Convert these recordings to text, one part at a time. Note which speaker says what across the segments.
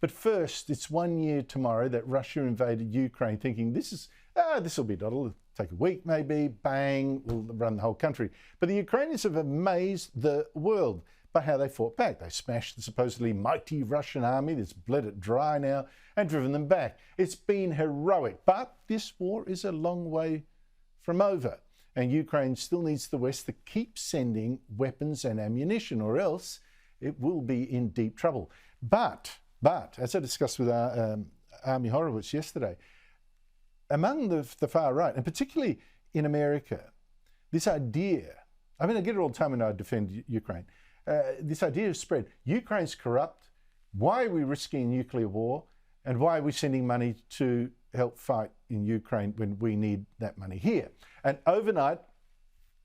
Speaker 1: But first, it's 1 year tomorrow that Russia invaded Ukraine, thinking this will be it'll take a week maybe, bang, we'll run the whole country. But the Ukrainians have amazed the world by how they fought back. They smashed the supposedly mighty Russian army that's bled it dry now and driven them back. It's been heroic, but this war is a long way from over. And Ukraine still needs the West to keep sending weapons and ammunition, or else it will be in deep trouble. But as I discussed with our Army Horowitz yesterday, among the far right, and particularly in America, this idea, I mean, I get it all the time when I defend Ukraine, this idea is spread. Ukraine's corrupt. Why are we risking nuclear war? And why are we sending money to help fight in Ukraine when we need that money here? And overnight,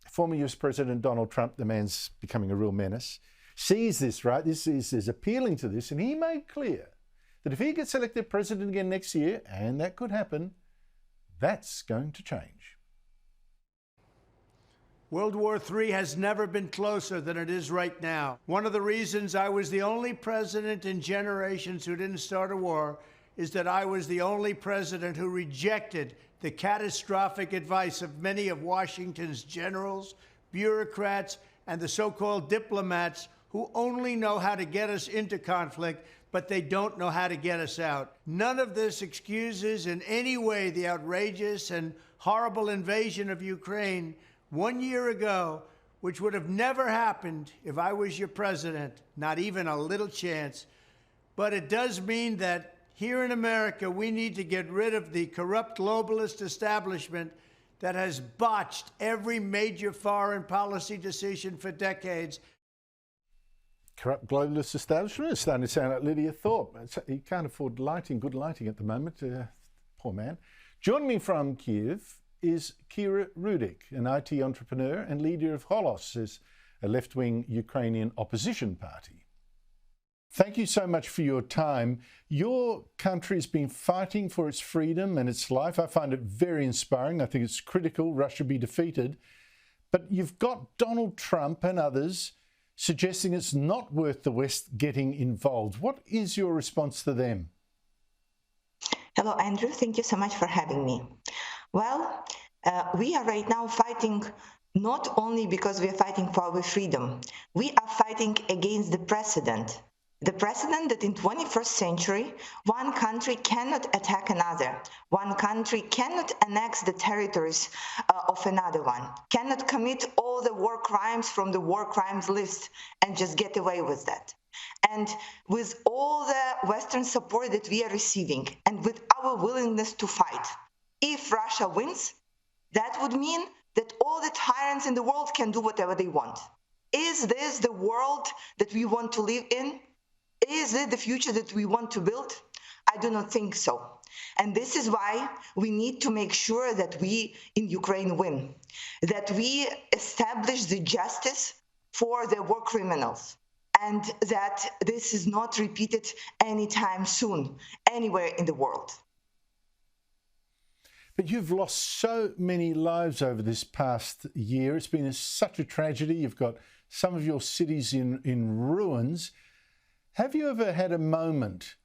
Speaker 1: former US President Donald Trump, the man's becoming a real menace, sees this, right? This is appealing to this, and he made clear that if he gets elected president again next year, and that could happen, that's going to change.
Speaker 2: World War III has never been closer than it is right now. One of the reasons I was the only president in generations who didn't start a war is that I was the only president who rejected the catastrophic advice of many of Washington's generals, bureaucrats, and the so-called diplomats who only know how to get us into conflict, but they don't know how to get us out. None of this excuses in any way the outrageous and horrible invasion of Ukraine 1 year ago, which would have never happened if I was your president, not even a little chance. But it does mean that here in America, we need to get rid of the corrupt globalist establishment that has botched every major foreign policy decision for decades.
Speaker 1: Corrupt globalist establishment is starting to sound like Lydia Thorpe. He can't afford lighting, good lighting at the moment. Poor man. Joining me from Kiev is Kira Rudik, an IT entrepreneur and leader of Holos, a left-wing Ukrainian opposition party. Thank you so much for your time. Your country has been fighting for its freedom and its life. I find it very inspiring. I think it's critical Russia be defeated. But you've got Donald Trump and others suggesting it's not worth the West getting involved. What is your response to them?
Speaker 3: Hello, Andrew. Thank you so much for having me. Well, we are right now fighting not only because we are fighting for our freedom. We are fighting against the precedent. The precedent that in 21st century, one country cannot attack another. One country cannot annex the territories of another one, cannot commit all the war crimes from the war crimes list and just get away with that. And with all the Western support that we are receiving and with our willingness to fight, if Russia wins, that would mean that all the tyrants in the world can do whatever they want. Is this the world that we want to live in? Is it the future that we want to build? I do not think so. And this is why we need to make sure that we in Ukraine win, that we establish the justice for the war criminals, and that this is not repeated anytime soon, anywhere in the world.
Speaker 1: But you've lost so many lives over this past year. It's been such a tragedy. You've got some of your cities in ruins. Have you ever had a moment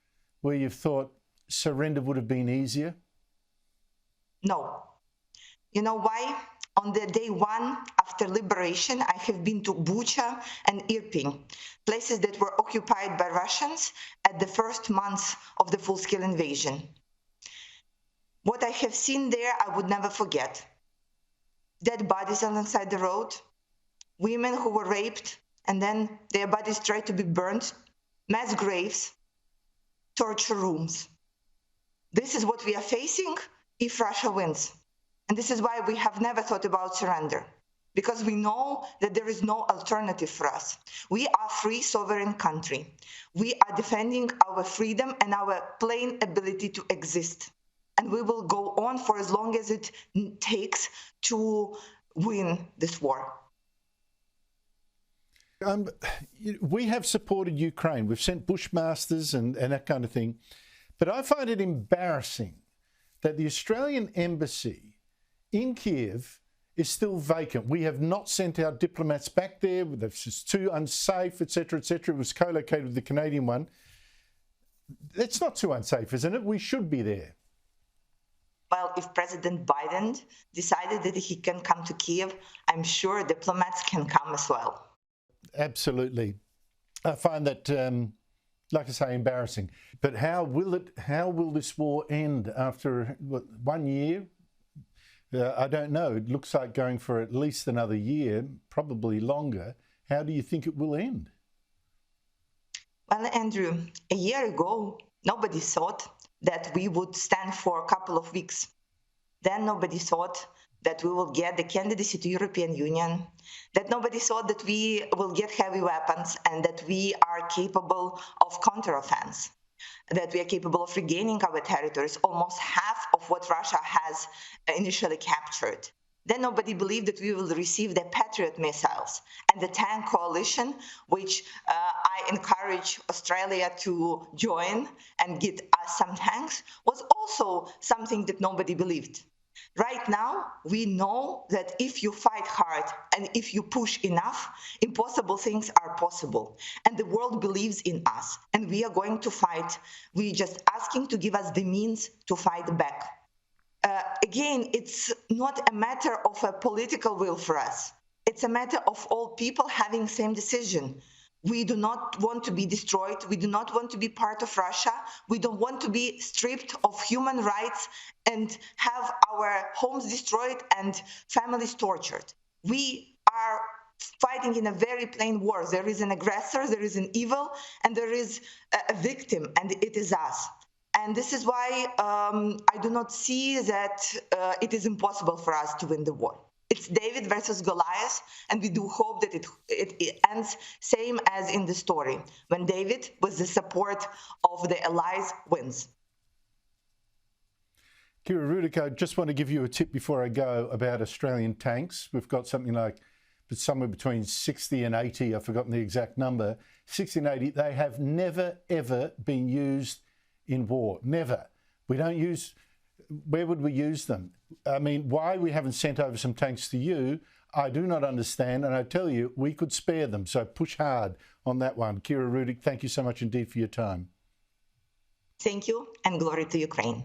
Speaker 1: where you've thought surrender would have been easier?
Speaker 3: No. You know why? On the day one after liberation, I have been to Bucha and Irpin, places that were occupied by Russians at the first months of the full-scale invasion. What I have seen there, I would never forget. Dead bodies alongside the road, women who were raped, and then their bodies tried to be burned, mass graves, torture rooms. This is what we are facing if Russia wins. And this is why we have never thought about surrender, because we know that there is no alternative for us. We are a free, sovereign country. We are defending our freedom and our plain ability to exist. And we will go on for as long as it takes to win this war.
Speaker 1: We have supported Ukraine. We've sent bushmasters and that kind of thing. But I find it embarrassing that the Australian embassy in Kiev is still vacant. We have not sent our diplomats back there. It's too unsafe, etc., etc. It was co-located with the Canadian one. It's not too unsafe, isn't it? We should be there.
Speaker 3: Well, if President Biden decided that he can come to Kiev, I'm sure diplomats can come as well.
Speaker 1: Absolutely. I find that, like I say, embarrassing. But how will this war end after 1 year? I don't know. It looks like going for at least another year, probably longer. How do you think it will end?
Speaker 3: Well, Andrew, a year ago, nobody thought that we would stand for a couple of weeks. Then nobody thought that we will get the candidacy to European Union, that nobody thought that we will get heavy weapons and that we are capable of counteroffense, that we are capable of regaining our territories, almost half of what Russia has initially captured. Then nobody believed that we will receive the Patriot missiles and the tank coalition, which I encourage Australia to join and get us some tanks, was also something that nobody believed. Right now, we know that if you fight hard and if you push enough, impossible things are possible. And the world believes in us, and we are going to fight. We're just asking to give us the means to fight back. Again, it's not a matter of a political will for us. It's a matter of all people having the same decision. We do not want to be destroyed. We do not want to be part of Russia. We don't want to be stripped of human rights and have our homes destroyed and families tortured. We are fighting in a very plain war. There is an aggressor, there is an evil, and there is a victim, and it is us. And this is why I do not see that it is impossible for us to win the war. It's David versus Goliath, and we do hope that it ends same as in the story, when David, with the support of the allies, wins.
Speaker 1: Kira Rudik, I just want to give you a tip before I go about Australian tanks. We've got something like somewhere between 60 and 80, I've forgotten the exact number, 60 and 80. They have never, ever been used in war. Never. We don't use, where would we use them? I mean, why we haven't sent over some tanks to you, I do not understand. And I tell you, we could spare them. So push hard on that one. Kira Rudik, thank you so much indeed for your time.
Speaker 3: Thank you, and glory to Ukraine.